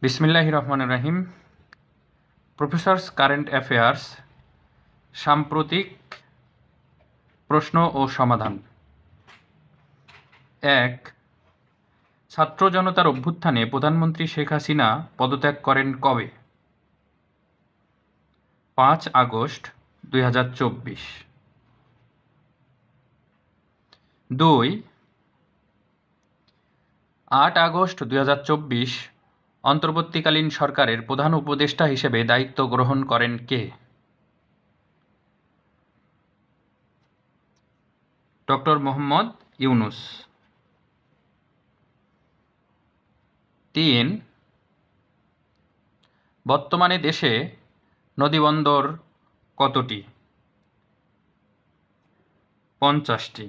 বিসমিল্লাহির রহমানির রহিম। Professors current affairs, সাম্প্রতিক প্রশ্ন ও সমাধান। ১. ছাত্র জনতার অভ্যুত্থানে প্রধানমন্ত্রী শেখ হাসিনা পদত্যাগ করেন কবে? ৫ আগস্ট ২০২৪। ২. ৮ আগস্ট ২০২৪ অন্তর্বর্তীকালীন সরকারের প্রধান উপদেষ্টা হিসেবে দায়িত্ব গ্রহণ করেন কে? ডক্টর মোহাম্মদ ইউনূস। ৩. বর্তমানে দেশে নদীবন্দর কতটি? ৫০টি।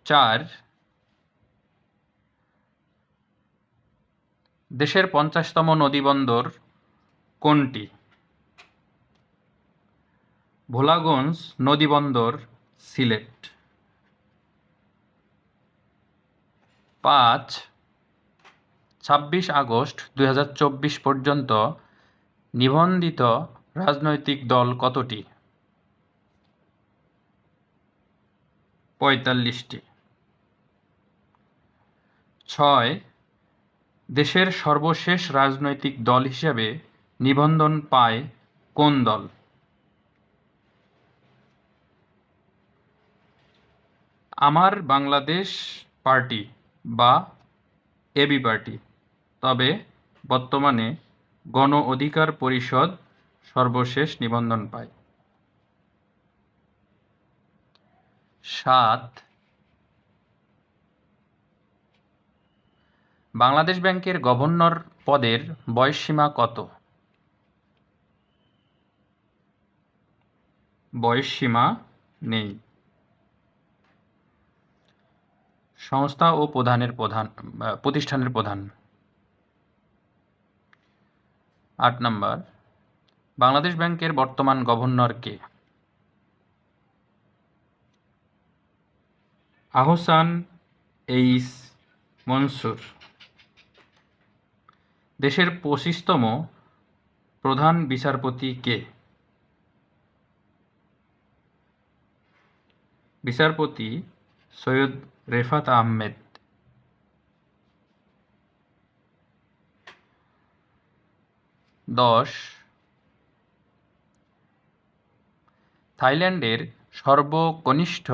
৪. দেশের ৫০তম নদীবন্দর কোনটি? ভোলাগঞ্জ নদীবন্দর, সিলেট। ৫. ২৬ আগস্ট ২০২৪ পর্যন্ত নিবন্ধিত রাজনৈতিক দল কতটি? ৪৫টি। ৬. দেশের সর্বশেষ রাজনৈতিক দল হিসেবে নিবন্ধন পায় কোন দল? আমার বাংলাদেশ পার্টি বা এবি পার্টি, তবে বর্তমানে গণ অধিকার পরিষদ সর্বশেষ নিবন্ধন পায়। ৭. বাংলাদেশ ব্যাংকের গভর্নর পদের বয়সসীমা কত? বয়সসীমা নেই। সংস্থা ও প্রতিষ্ঠানের প্রধান। ৮ নম্বর, বাংলাদেশ ব্যাংকের বর্তমান গভর্নর কে? আহসান এইচ মনসুর। দেশের ২৫তম প্রধান বিচারপতি কে? বিচারপতি সৈয়দ রেফাত আহমেদ। ১০. থাইল্যান্ডের সর্বকনিষ্ঠ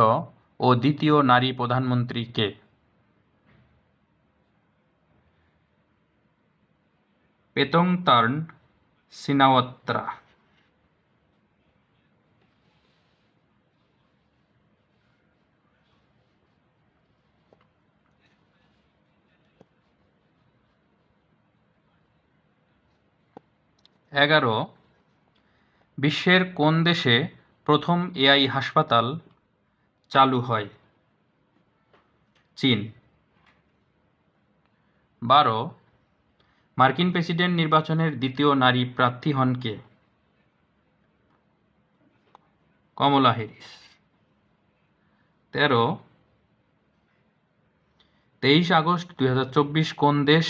ও দ্বিতীয় নারী প্রধানমন্ত্রী কে? Paetongtarn Shinawatra. ১১. বিশ্বের কোন দেশে প্রথম এআই হাসপাতাল চালু হয়? চীন। ১২. মার্কিন প্রেসিডেন্ট নির্বাচনের দ্বিতীয় নারী প্রার্থী হন কে? কমলা হ্যারিস। ১৩. ২৩ আগস্ট ২০২৪ কোন দেশ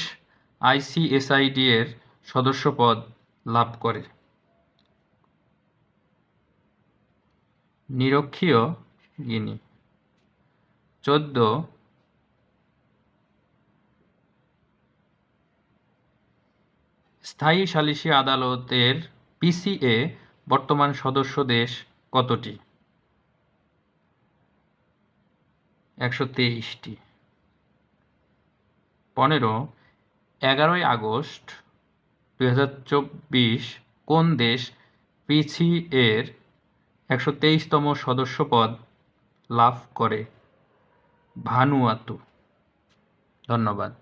আইসিএসআইডি এর সদস্যপদ লাভ করে? নিরক্ষীয় গিনি। ১৪. স্থায়ী সালিসি আদালতের পিসিএ বর্তমান সদস্য দেশ কতটি? ১২৩টি। ১৫. ১১ আগস্ট ২০২৪ কোন দেশ পিসিএর ১২৩তম সদস্যপদ লাভ করে? ভানুয়াতু। ধন্যবাদ।